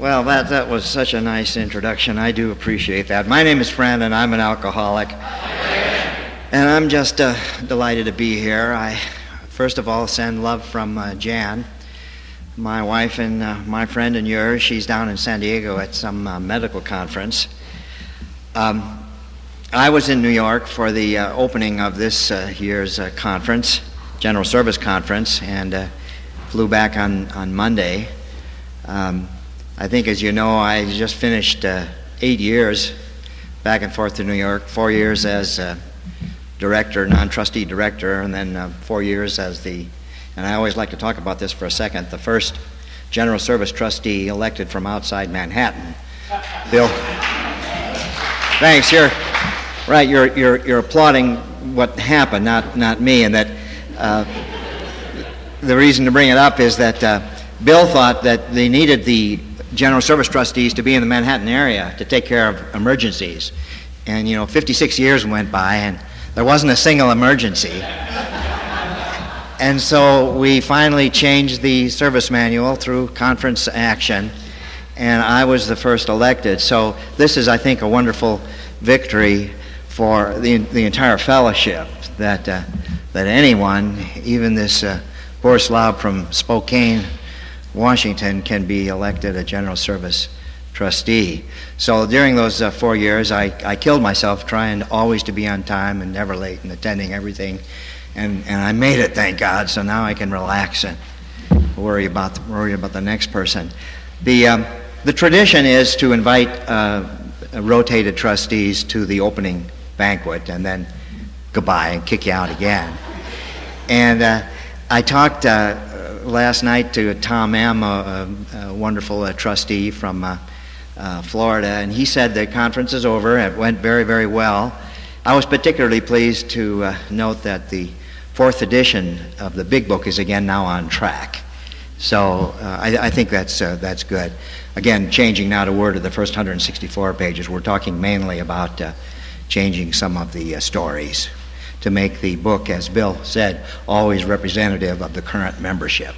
Well, that was such a nice introduction. I do appreciate that. My name is Fran, and I'm an alcoholic. And I'm just delighted to be here. I, first of all, send love from Jan, my wife and my friend and yours. She's down in San Diego at some medical conference. I was in New York for the opening of this year's conference, General Service Conference, and flew back on Monday. I think, as you know, I just finished 8 years back and forth to New York, 4 years as director, non-trustee director, and then 4 years as and I always like to talk about this for a second, the first General Service trustee elected from outside Manhattan. Bill, thanks. You're right. You're applauding what happened, not me, and that the reason to bring it up is that Bill thought that they needed the General Service trustees to be in the Manhattan area to take care of emergencies. And, 56 years went by and there wasn't a single emergency. And so we finally changed the service manual through conference action, and I was the first elected. So this is, I think, a wonderful victory for the entire fellowship, that anyone, even this poor slob from Spokane, Washington, can be elected a General Service trustee. So during those 4 years, I killed myself trying always to be on time and never late and attending everything, and I made it, thank God. So now I can relax and worry about the next person. The tradition is to invite rotated trustees to the opening banquet and then goodbye and kick you out again. And I talked last night to Tom M., a wonderful trustee from Florida, and he said the conference is over. It went very, very well. I was particularly pleased to note that the 4th edition of the Big Book is again now on track. So I think that's good. Again, changing now to Word of the first 164 pages. We're talking mainly about changing some of the stories to make the book, as Bill said, always representative of the current membership.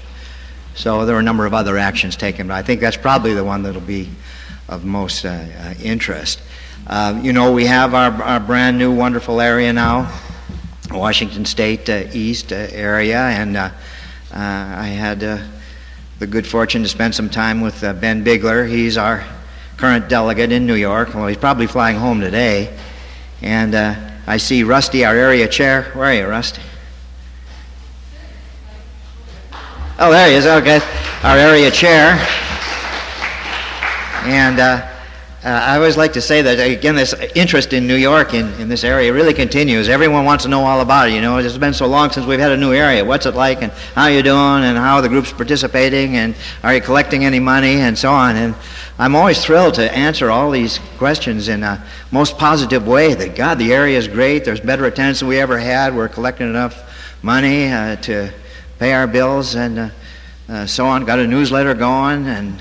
So there were a number of other actions taken, but I think that's probably the one that'll be of most interest. We have our brand new wonderful area now, Washington State East area, and I had the good fortune to spend some time with Ben Bigler. He's our current delegate in New York. Well, he's probably flying home today. And I see Rusty, our area chair. Where are you, Rusty? Oh, there he is. Okay, our area chair. And I always like to say that, again, this interest in New York in this area really continues. Everyone wants to know all about it. It's been so long since we've had a new area. What's it like, and how you doing, and how are the groups participating, and are you collecting any money, and so on. And I'm always thrilled to answer all these questions in a most positive way, that, God, the area is great. There's better attendance than we ever had. We're collecting enough money to pay our bills, and so on. Got a newsletter going, and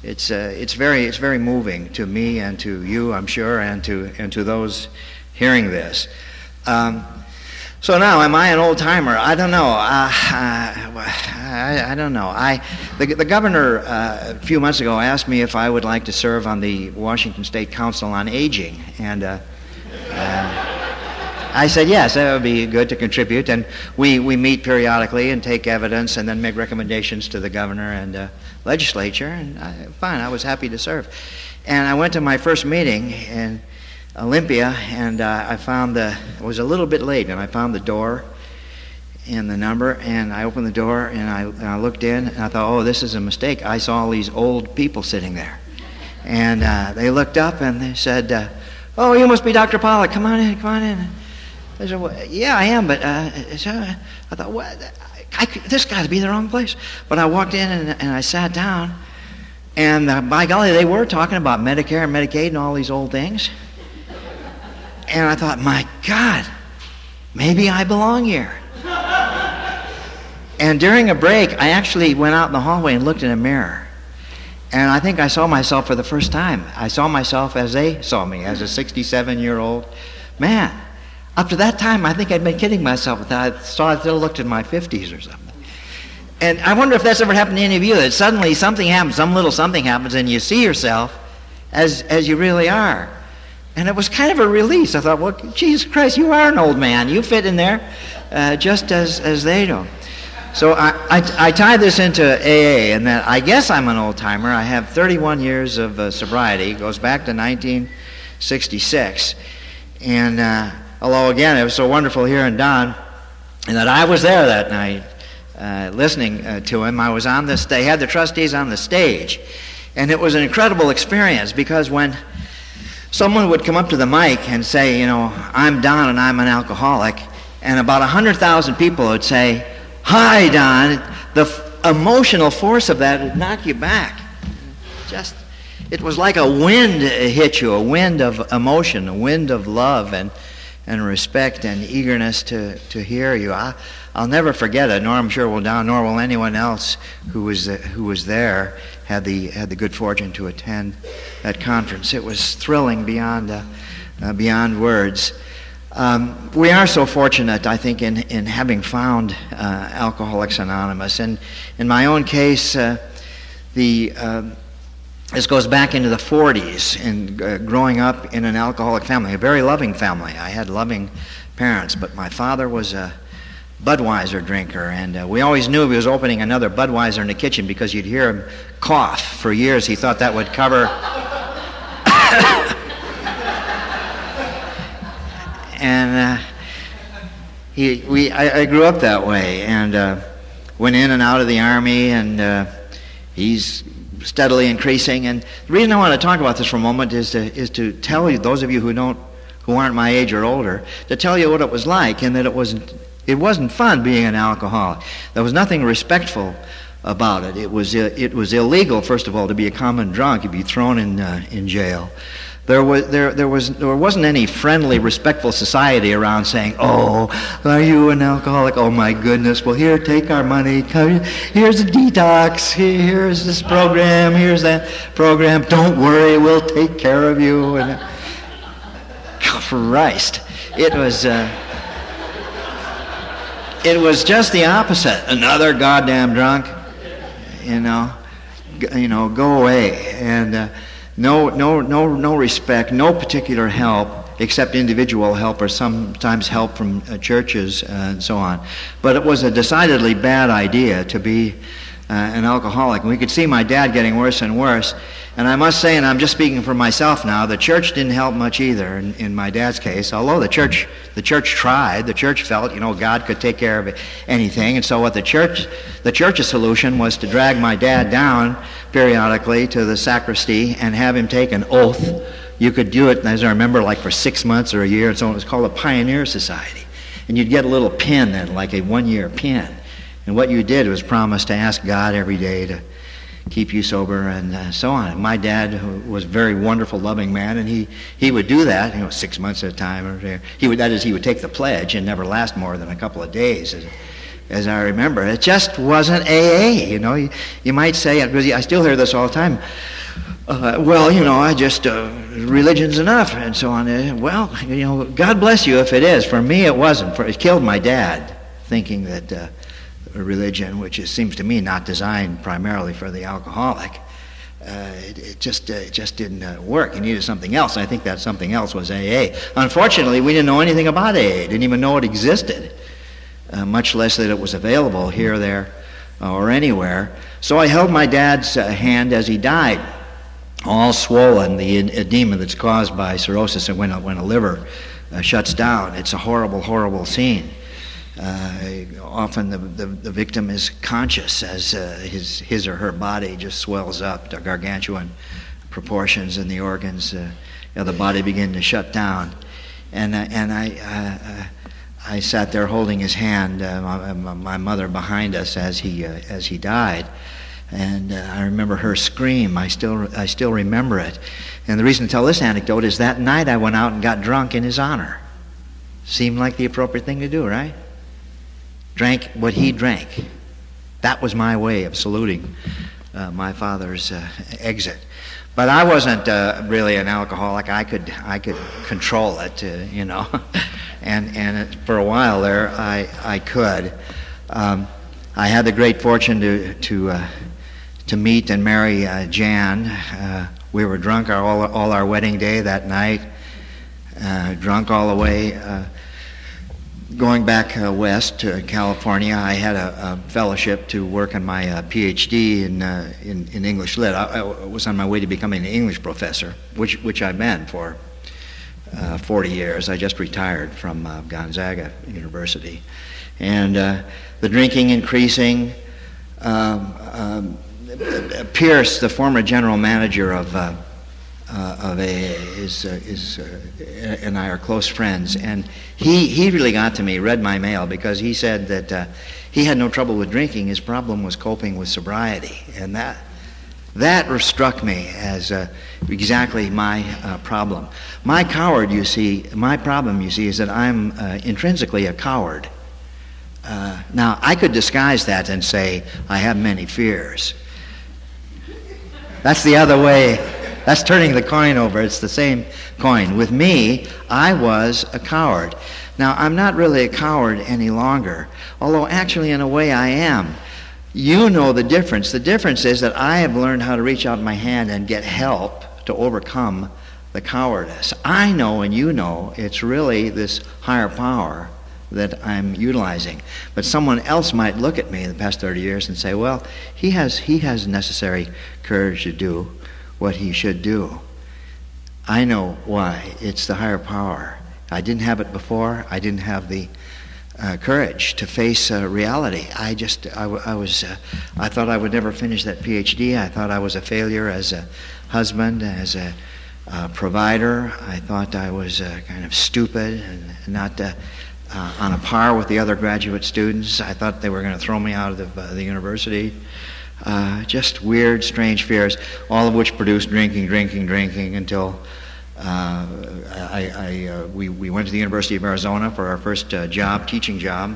it's very moving to me and to you, I'm sure, and to those hearing this. So now, am I an old timer? I don't know. I don't know. The governor a few months ago asked me if I would like to serve on the Washington State Council on Aging, and I said yes, that would be good to contribute. And we meet periodically and take evidence and then make recommendations to the governor and legislature. And fine, I was happy to serve. And I went to my first meeting in Olympia, and I found it was a little bit late, and I found the door and the number, and I opened the door and I looked in, and I thought, oh, this is a mistake. I saw all these old people sitting there, and they looked up and they said, oh, you must be Dr. Pollack. Come on in. I said, well, yeah, I am, but I thought, what? This got to be the wrong place. But I walked in and I sat down, and by golly, they were talking about Medicare and Medicaid and all these old things. And I thought, my God, maybe I belong here. And during a break, I actually went out in the hallway and looked in a mirror. And I think I saw myself for the first time. I saw myself as they saw me, as a 67-year-old man. Up to that time, I think I'd been kidding myself with that. I still looked in my 50s or something. And I wonder if that's ever happened to any of you, that suddenly something happens, some little something happens, and you see yourself as you really are. And it was kind of a release. I thought, well, Jesus Christ, you are an old man. You fit in there just as they do. So I tie this into AA, and that I guess I'm an old-timer. I have 31 years of sobriety. It goes back to 1966. And although, again, it was so wonderful hearing Don, and that I was there that night listening to him. I was on this. They had the trustees on the stage. And it was an incredible experience, because when someone would come up to the mic and say, you know, I'm Don and I'm an alcoholic, and about 100,000 people would say, hi, Don, the emotional force of that would knock you back. It was like a wind hit you, a wind of emotion, a wind of love and respect and eagerness to hear you. I'll never forget it, nor I'm sure will Don, nor will anyone else who was there, had the good fortune to attend that conference. It was thrilling beyond words. We are so fortunate, I think, in having found Alcoholics Anonymous. And in my own case, this goes back into the 40s, and growing up in an alcoholic family, a very loving family. I had loving parents, but my father was a Budweiser drinker, and we always knew he was opening another Budweiser in the kitchen because you'd hear him cough. For years he thought that would cover and I grew up that way, and went in and out of the Army, and he's steadily increasing. And the reason I want to talk about this for a moment is to tell you, those of you who aren't my age or older, to tell you what it was like, and that it wasn't fun being an alcoholic. There was nothing respectful about it. It was illegal, first of all, to be a common drunk. You'd be thrown in jail. There wasn't any friendly, respectful society around saying, "Oh, are you an alcoholic? Oh my goodness! Well, here, take our money. Here's a detox. Here's this program. Here's that program. Don't worry, we'll take care of you." And Christ, it was just the opposite. Another goddamn drunk. Go away. And no respect, no particular help, except individual help or sometimes help from churches and so on. But it was a decidedly bad idea to be an alcoholic. And we could see my dad getting worse and worse. And I must say, and I'm just speaking for myself now, the church didn't help much either in my dad's case. Although the church tried, the church felt, God could take care of anything. And so what the church's solution was to drag my dad down periodically to the sacristy and have him take an oath. You could do it, as I remember, like for 6 months or a year, and so it was called a Pioneer Society. And you'd get a little pin then, like a 1-year pin. And what you did was promise to ask God every day to keep you sober and so on. And my dad, who was a very wonderful, loving man, and he would do that, 6 months at a time. Or he would take the pledge and never last more than a couple of days, as I remember. It just wasn't AA. You might say, because I still hear this all the time. I just religion's enough and so on. God bless you if it is. For me, it wasn't. It killed my dad, thinking that religion, which seems to me not designed primarily for the alcoholic, it just didn't work. You needed something else. I think that something else was AA. Unfortunately, we didn't know anything about AA. Didn't even know it existed, much less that it was available here, there, or anywhere. So I held my dad's hand as he died, all swollen, the edema that's caused by cirrhosis and when a liver shuts down. It's a horrible, horrible scene. Often the victim is conscious as his or her body just swells up to gargantuan proportions, and the organs the body begin to shut down. And I sat there holding his hand, my mother behind us as he died, and I remember her scream. I still remember it. And the reason to tell this anecdote is that night I went out and got drunk in his honor. Seemed like the appropriate thing to do, right? Drank what he drank. That was my way of saluting my father's exit. But I wasn't really an alcoholic. I could control it, and for a while there I could. I I had the great fortune to meet and marry Jan. We were drunk all our wedding day that night, drunk all the way. Going back west to California, I had a fellowship to work on my PhD in English Lit. I was on my way to becoming an English professor, which I've been for 40 years. I just retired from Gonzaga University. And the drinking increasing. Pierce, the former general manager of AA, and I are close friends, and he really got to me, read my mail, because he said that he had no trouble with drinking. His problem was coping with sobriety, and that struck me as exactly my problem. My problem, you see, is that I'm intrinsically a coward. Now, I could disguise that and say I have many fears. That's the other way. That's turning the coin over. It's the same coin. With me, I was a coward. Now, I'm not really a coward any longer, although actually in a way I am. You know the difference. The difference is that I have learned how to reach out my hand and get help to overcome the cowardice. I know and you know it's really this higher power that I'm utilizing. But someone else might look at me in the past 30 years and say, well, he has necessary courage to do what he should do. I know why. It's the higher power. I didn't have it before. I didn't have the courage to face reality. I thought I would never finish that PhD. I thought I was a failure as a husband, as a provider. I thought I was kind of stupid and not on a par with the other graduate students. I thought they were going to throw me out of the university. Just weird, strange fears, all of which produced drinking until we went to the University of Arizona for our first teaching job,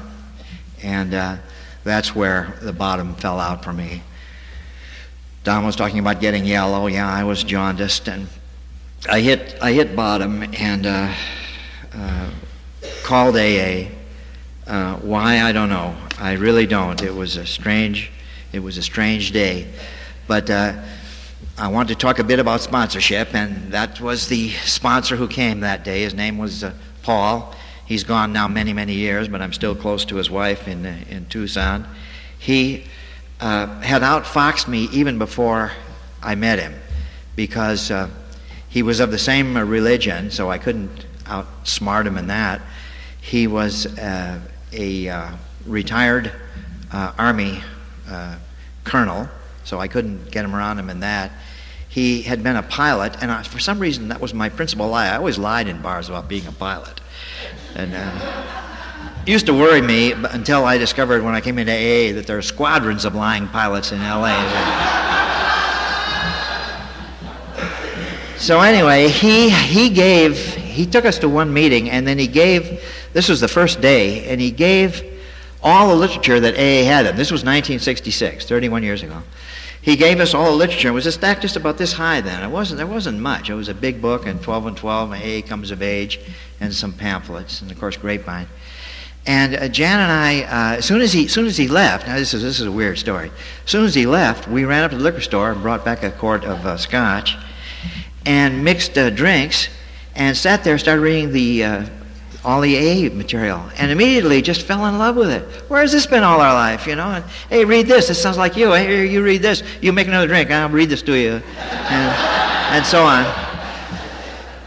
and that's where the bottom fell out for me. Don was talking about getting yellow. Yeah, I was jaundiced, and I hit bottom and called AA. Why, I don't know. I really don't. It was a strange day. But I want to talk a bit about sponsorship, and that was the sponsor who came that day. His name was Paul. He's gone now many, many years, but I'm still close to his wife in Tucson. He had outfoxed me even before I met him, because he was of the same religion, so I couldn't outsmart him in that. He was a retired Army colonel, so I couldn't get him around him in that. He had been a pilot, and for some reason that was my principal lie. I always lied in bars about being a pilot. And it used to worry me until I discovered when I came into AA that there are squadrons of lying pilots in LA. So anyway, he took us to one meeting, and then this was the first day, and he gave all the literature that AA had. This was 1966, 31 years ago. He gave us all the literature. It was a stack just about this high then. There wasn't much. It was a big book, and 12 and 12, and AA Comes of Age, and some pamphlets, and of course Grapevine. And Jan and I, as soon as he left, now this is a weird story. As soon as he left, we ran up to the liquor store and brought back a quart of scotch, and mixed drinks, and sat there, started reading all the AA material, and immediately just fell in love with it. Where has this been all our life, you know? And, hey, read this. This sounds like you. Hey, you read this. You make another drink. I'll read this to you, and so on.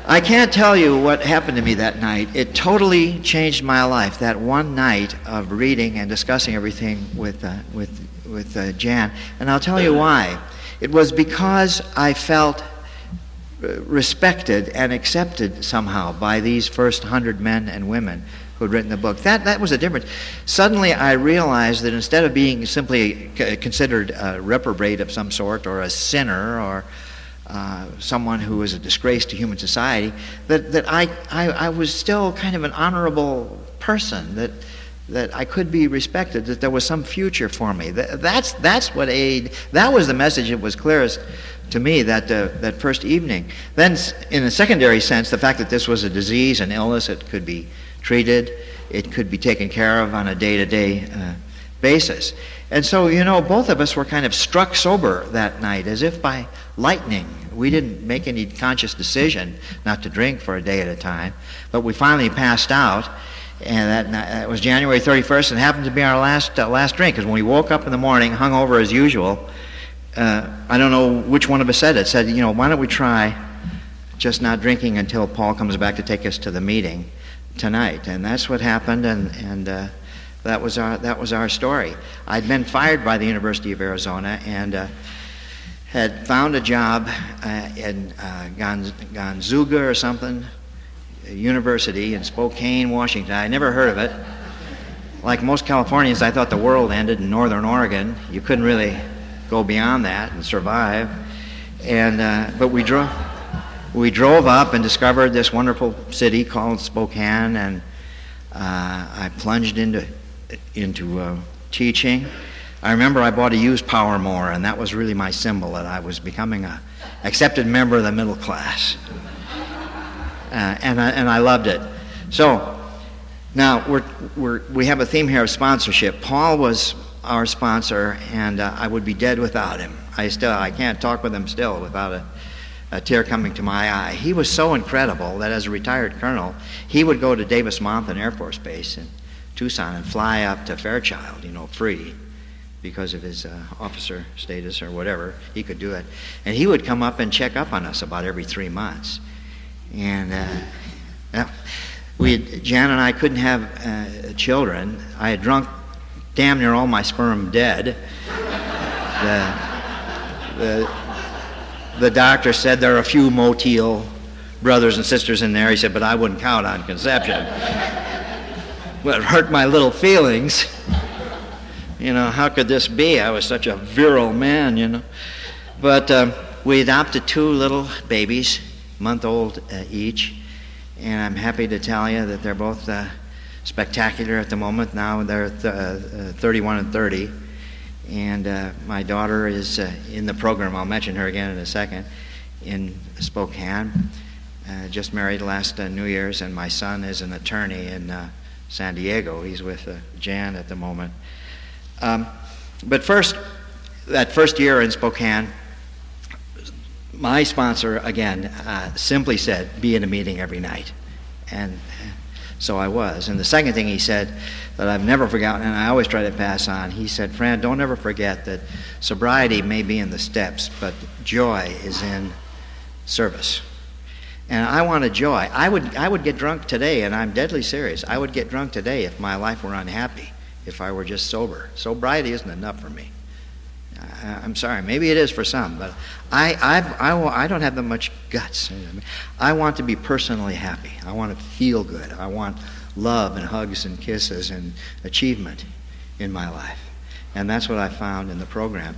I can't tell you what happened to me that night. It totally changed my life. That one night of reading and discussing everything with Jan, and I'll tell you why. It was because I felt respected and accepted somehow by these first 100 men and women who had written the book. That was the difference. Suddenly I realized that instead of being simply considered a reprobate of some sort, or a sinner, or someone who was a disgrace to human society, that I was still kind of an honorable person, that I could be respected, that there was some future for me. That's what AA, that was the message that was clearest to me that first evening. Then, in a secondary sense, the fact that this was a disease, an illness, it could be treated, it could be taken care of on a day-to-day basis. And so, both of us were kind of struck sober that night, as if by lightning. We didn't make any conscious decision not to drink for a day at a time, but we finally passed out, and that was January 31st, and happened to be our last drink, because when we woke up in the morning, hungover as usual, I don't know which one of us said it, why don't we try just not drinking until Paul comes back to take us to the meeting tonight. And that's what happened, and that was our story. I'd been fired by the University of Arizona and had found a job in Gonzaga or something, university in Spokane, Washington. I never heard of it. Like most Californians, I thought the world ended in northern Oregon. You couldn't really go beyond that and survive. But we drove up and discovered this wonderful city called Spokane, and I plunged into teaching. I remember I bought a used Power More, and that was really my symbol that I was becoming an accepted member of the middle class. And I loved it. So now we have a theme here of sponsorship. Paul was our sponsor, and I would be dead without him. I can't talk with him still without a tear coming to my eye. He was so incredible that as a retired colonel, he would go to Davis-Monthan Air Force Base in Tucson and fly up to Fairchild, free, because of his officer status or whatever. He could do it. And he would come up and check up on us about every 3 months. And Jan and I couldn't have children. I had drunk damn near all my sperm dead. The doctor said there are a few motile brothers and sisters in there. He said, but I wouldn't count on conception. Well, it hurt my little feelings. How could this be? I was such a virile man, But we adopted 2 little babies, month-old each, and I'm happy to tell you that they're both spectacular at the moment. Now they're 31 and 30, and my daughter is in the program. I'll mention her again in a second, in Spokane. Just married last New Year's, and my son is an attorney in San Diego. He's with Jan at the moment. But first, that first year in Spokane, my sponsor, again, simply said, be in a meeting every night. And so I was. And the second thing he said that I've never forgotten, and I always try to pass on, he said, Fran, don't ever forget that sobriety may be in the steps, but joy is in service. And I wanted joy. I would get drunk today, and I'm deadly serious. I would get drunk today if my life were unhappy, if I were just sober. Sobriety isn't enough for me. I'm sorry, maybe it is for some, but I don't have that much guts. I want to be personally happy. I want to feel good. I want love and hugs and kisses and achievement in my life. And that's what I found in the program.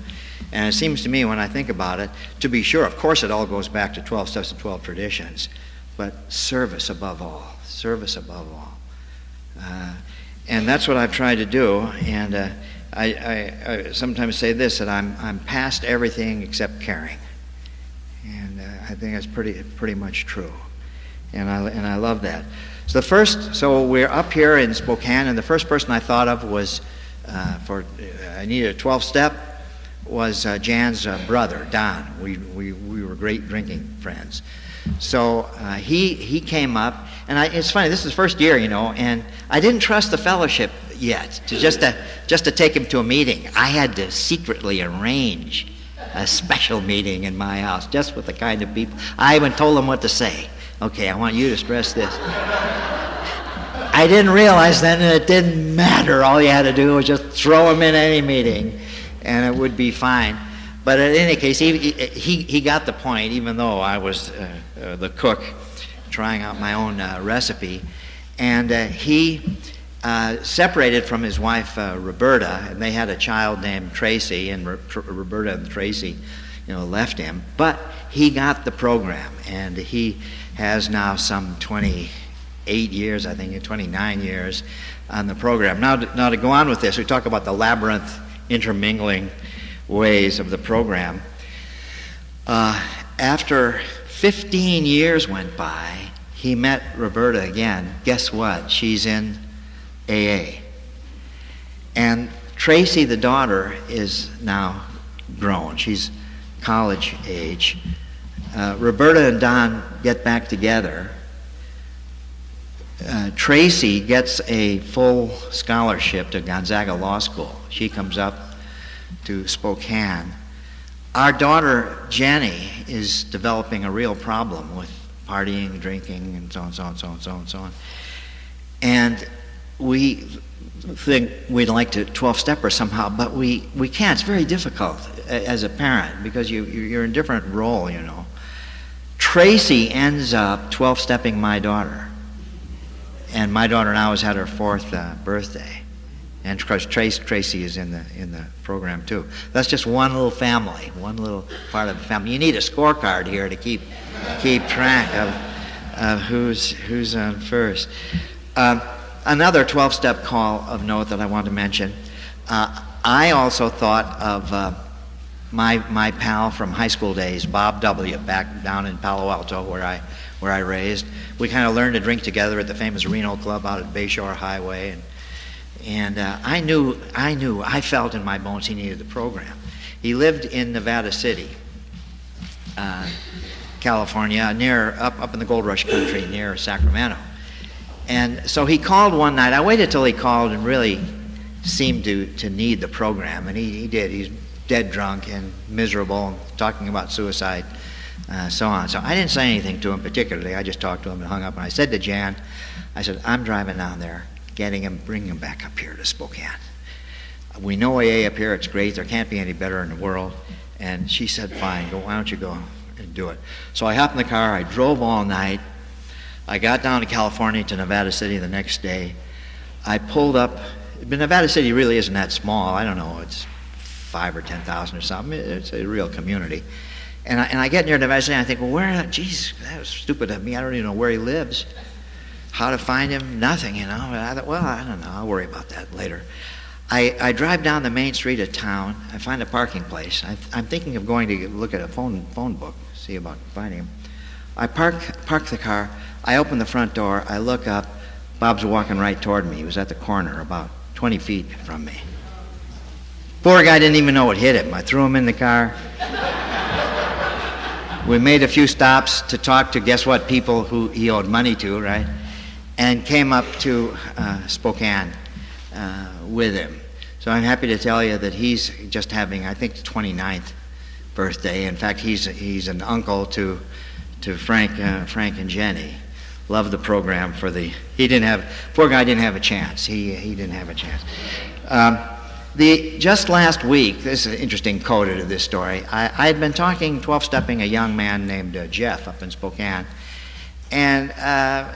And it seems to me, when I think about it, to be sure, of course it all goes back to 12 Steps and 12 Traditions, but service above all. Service above all. And that's what I've tried to do. And I sometimes say this, that I'm past everything except caring. And I think that's pretty much true. And I love that. So we're up here in Spokane, and the first person I thought of was, I needed a 12-step, was Jan's brother, Don. We were great drinking friends. So he came up, and it's funny, this is the first year, and I didn't trust the fellowship yet, just to take him to a meeting. I had to secretly arrange a special meeting in my house, just with the kind of people. I even told them what to say. Okay, I want you to stress this. I didn't realize then that it didn't matter. All you had to do was just throw him in any meeting, and it would be fine. But in any case, he got the point, even though I was the cook trying out my own recipe. And he separated from his wife, Roberta, and they had a child named Tracy, and Roberta and Tracy, left him. But he got the program, and he has now some 28 years, I think, 29 years on the program. Now to go on with this, we talk about the labyrinth intermingling ways of the program. After 15 years went by, he met Roberta again. Guess what? She's in AA. And Tracy, the daughter, is now grown. She's college age. Roberta and Don get back together. Tracy gets a full scholarship to Gonzaga Law School. She comes up to Spokane. Our daughter, Jenny, is developing a real problem with partying, drinking, and so on, so on, so on, so on, so on. And we think we'd like to 12-step her somehow, but we can't. It's very difficult as a parent because you're in a different role, you know. Tracy ends up 12-stepping my daughter. And my daughter now has had her 4th birthday. And of course, Tracy is in the program too. That's just one little family, one little part of the family. You need a scorecard here to keep track of who's on first. Another 12-step call of note that I want to mention. I also thought of my pal from high school days, Bob W., back down in Palo Alto where I raised. We kind of learned to drink together at the famous Reno Club out at Bayshore Highway, and I felt in my bones he needed the program. He lived in Nevada City, California, near up in the Gold Rush country near Sacramento. And so he called one night. I waited till he called and really seemed to need the program, and he did. He's dead drunk and miserable, talking about suicide, so on. So I didn't say anything to him particularly. I just talked to him and hung up. And I said to Jan, I said, I'm driving down there, getting him, bringing him back up here to Spokane. We know AA up here. It's great. There can't be any better in the world. And she said, fine, why don't you go and do it? So I hopped in the car. I drove all night. I got down to California, to Nevada City the next day. I pulled up. But Nevada City really isn't that small. I don't know. It's 5 or 10,000 or something. It's a real community. And I get near Nevada City, and I think, well, geez, that was stupid of me. I don't even know where he lives. How to find him? Nothing, you know. I thought, well, I don't know. I'll worry about that later. I drive down the main street of town. I find a parking place. I'm thinking of going to look at a phone book, see about finding him. I park the car. I open the front door. I look up. Bob's walking right toward me. He was at the corner about 20 feet from me. Poor guy didn't even know what hit him. I threw him in the car. We made a few stops to talk to, guess what, people who he owed money to, right? And came up to Spokane with him. So I'm happy to tell you that he's just having, I think, the 29th birthday. In fact, he's an uncle to Frank and Jenny. Loved the program poor guy didn't have a chance. He didn't have a chance. Just last week, this is an interesting coda to this story. I had been 12-stepping a young man named Jeff up in Spokane, and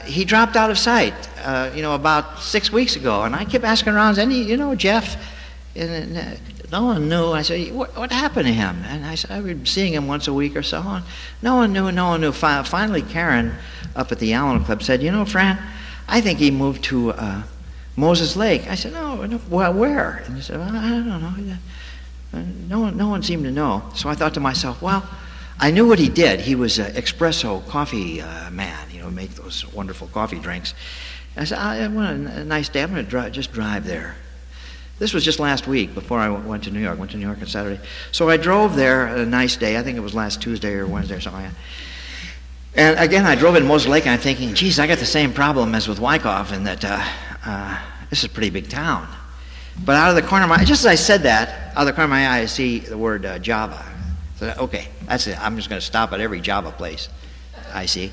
he dropped out of sight, about 6 weeks ago. And I kept asking around, Jeff? And no one knew. I said, what happened to him? And I said, I was seeing him once a week or so on. No one knew. Finally, Karen up at the Allen Club said, Fran, I think he moved to Moses Lake. I said, no, well, where? And he said, well, I don't know. No one seemed to know. So I thought to myself, well, I knew what he did. He was an espresso coffee man, make those wonderful coffee drinks. And I said, I want a nice day. I'm going to just drive there. This was just last week before I went to New York. Went to New York on Saturday. So I drove there a nice day. I think it was last Tuesday or Wednesday or something like that. And again, I drove into Moses Lake, and I'm thinking, geez, I got the same problem as with Wyckoff in that this is a pretty big town. But out of the corner of my eye, just as I said that, out of the corner of my eye, I see the word Java. So, okay, that's it. I'm just going to stop at every Java place I see.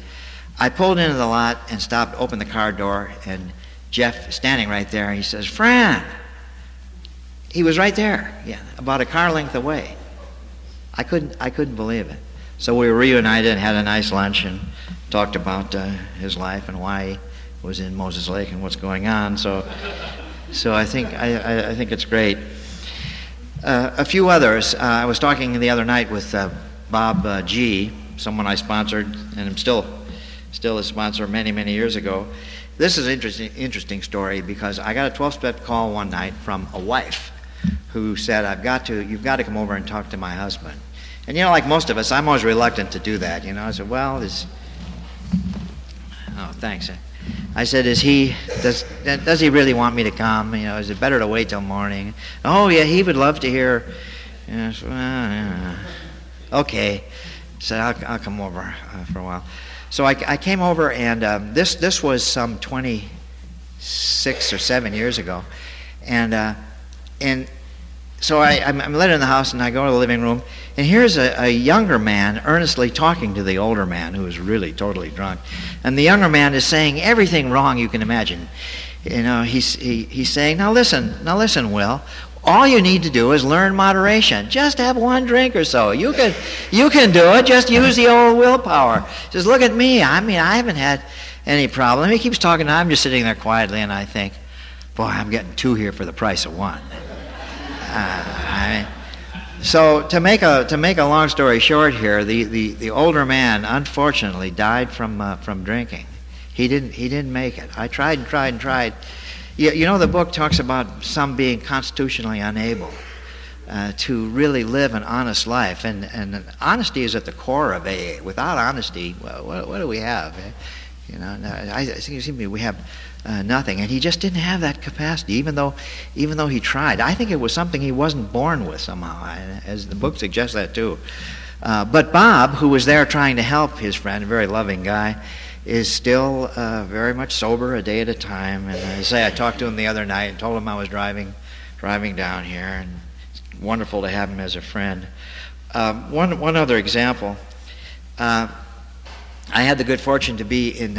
I pulled into the lot and stopped, opened the car door, and Jeff standing right there, he says, Fran! He was right there, about a car length away. I couldn't believe it. So we were reunited and had a nice lunch and talked about his life and why he was in Moses Lake and what's going on. So I think it's great. A few others. I was talking the other night with Bob G., someone I sponsored, and I'm still a sponsor many years ago. This is an interesting story because I got a 12-step call one night from a wife who said, you've got to come over and talk to my husband. And like most of us, I'm always reluctant to do that. I said, well, oh, thanks. I said, does he really want me to come? Is it better to wait till morning? Oh, yeah, he would love to hear. So, okay. So I'll come over for a while. So I came over, and this was some 26 or 7 years ago. And so I'm led in the house, and I go to the living room, and here's a younger man earnestly talking to the older man who is really totally drunk. And the younger man is saying everything wrong you can imagine. He's saying, now listen, Will. All you need to do is learn moderation. Just have one drink or so. You can do it. Just use the old willpower. Just look at me. I haven't had any problem. He keeps talking. I'm just sitting there quietly, and I think, boy, I'm getting two here for the price of one. So to make a long story short here, the older man unfortunately died from drinking. He didn't make it. I tried and tried and tried. The book talks about some being constitutionally unable to really live an honest life, and honesty is at the core of AA. Without honesty, well, what do we have? I think we have nothing, and he just didn't have that capacity, even though he tried. I think it was something he wasn't born with somehow, as the book suggests that too. But Bob, who was there trying to help his friend, a very loving guy, is still very much sober a day at a time. And I talked to him the other night and told him I was driving down here, and it's wonderful to have him as a friend. One other example. I had the good fortune to be in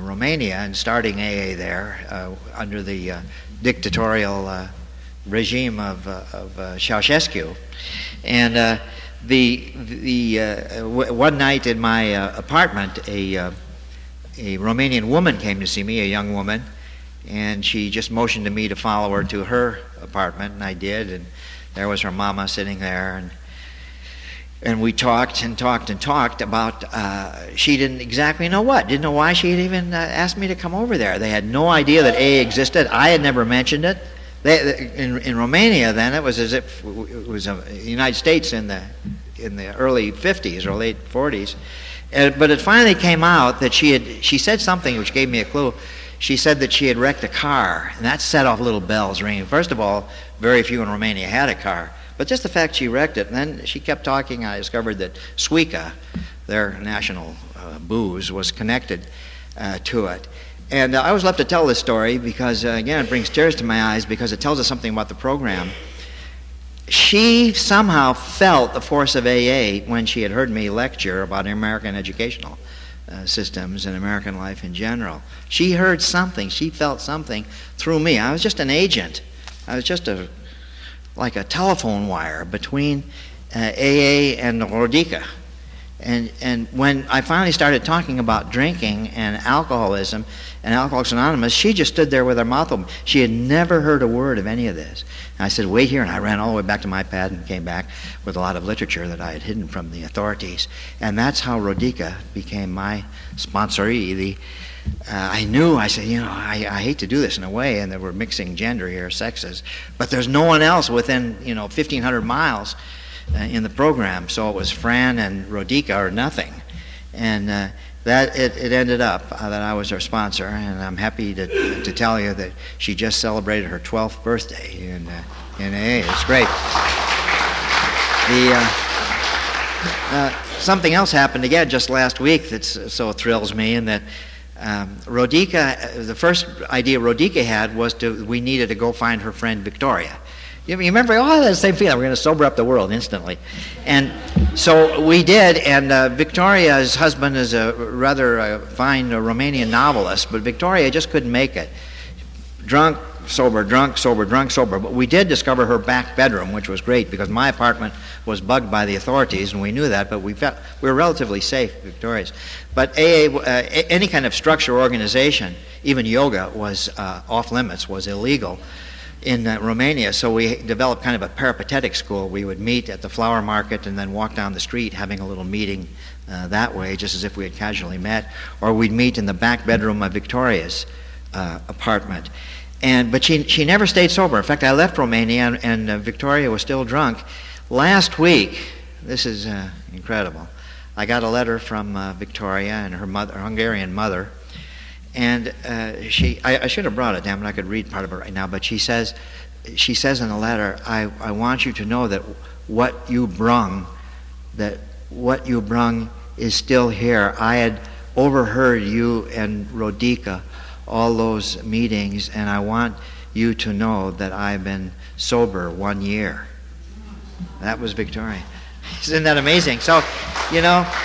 Romania and starting AA there under the dictatorial regime of Ceausescu, and one night in my apartment, a Romanian woman came to see me, a young woman, and she just motioned to me to follow her to her apartment, and I did, and there was her mama sitting there, and we talked and talked and talked about, she didn't exactly know what, didn't know why she had even asked me to come over there. They had no idea that AA existed. I had never mentioned it. In Romania then, it was as if it was the United States in the early 50s or late 40s. But it finally came out that she said something which gave me a clue. She said that she had wrecked a car, and that set off little bells ringing. First of all, very few in Romania had a car. But just the fact she wrecked it, and then she kept talking, I discovered that Suica, their national booze, was connected to it. And I was left to tell this story because, again, it brings tears to my eyes because it tells us something about the program. She somehow felt the force of AA when she had heard me lecture about American educational systems and American life in general. She heard something. She felt something through me. I was just an agent. I was just like a telephone wire between AA and Rodica. And when I finally started talking about drinking and alcoholism and Alcoholics Anonymous, she just stood there with her mouth open. She had never heard a word of any of this. And I said, wait here, and I ran all the way back to my pad and came back with a lot of literature that I had hidden from the authorities. And that's how Rodica became my sponsoree. I said, I hate to do this in a way, and that we're mixing gender here, sexes, but there's no one else within, 1,500 miles in the program, so it was Fran and Rodica or nothing. And that it ended up that I was her sponsor, and I'm happy to tell you that she just celebrated her 12th birthday in AA. It's great. Something else happened again just last week that so thrills me, and that Rodica, the first idea Rodica had was we needed to go find her friend Victoria. You remember, that's the same feeling. We're going to sober up the world instantly. And so we did, and Victoria's husband is a rather fine Romanian novelist, but Victoria just couldn't make it. Drunk, sober, drunk, sober, drunk, sober. But we did discover her back bedroom, which was great, because my apartment was bugged by the authorities, and we knew that, but we were relatively safe, Victoria's. But AA, any kind of structure or organization, even yoga, was off limits, was illegal in Romania, so we developed kind of a peripatetic school. We would meet at the flower market and then walk down the street having a little meeting that way, just as if we had casually met, or we'd meet in the back bedroom of Victoria's apartment. But she never stayed sober. In fact, I left Romania and Victoria was still drunk. Last week, this is incredible, I got a letter from Victoria and her Hungarian mother, And I should have brought it down, but I could read part of it right now. But she says in the letter, I want you to know that what you brung is still here. I had overheard you and Rodica, all those meetings, and I want you to know that I've been sober 1 year. That was Victoria. Isn't that amazing? So,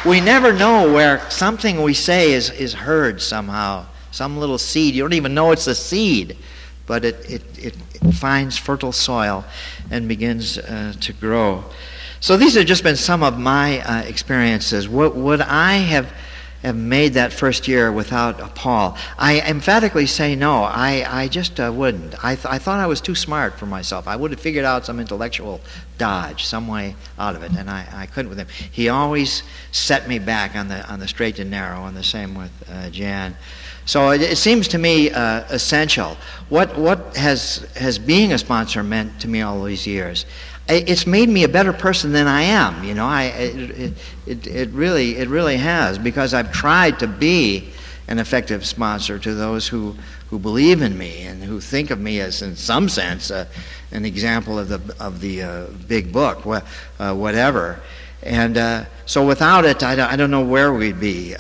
we never know where something we say is heard somehow. Some little seed. You don't even know it's a seed, but it finds fertile soil and begins to grow. So these have just been some of my experiences. Would I have made that first year without Paul? I emphatically say no. I just wouldn't. I thought I was too smart for myself. I would have figured out some intellectual dodge, some way out of it, and I couldn't with him. He always set me back on the straight and narrow, and the same with Jan. So it seems to me essential. What has being a sponsor meant to me all these years? It's made me a better person than I am. It really has, because I've tried to be an effective sponsor to those who believe in me and who think of me as, in some sense, an example of the big book, whatever. And so without it, I don't know where we'd be.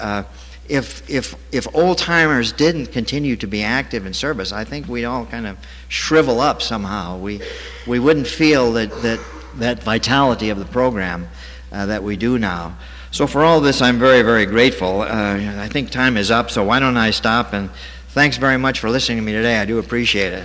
If old timers didn't continue to be active in service, I think we'd all kind of shrivel up somehow. We wouldn't feel that vitality of the program that we do now. So for all this, I'm very, very grateful. I think time is up, so why don't I stop? And thanks very much for listening to me today. I do appreciate it.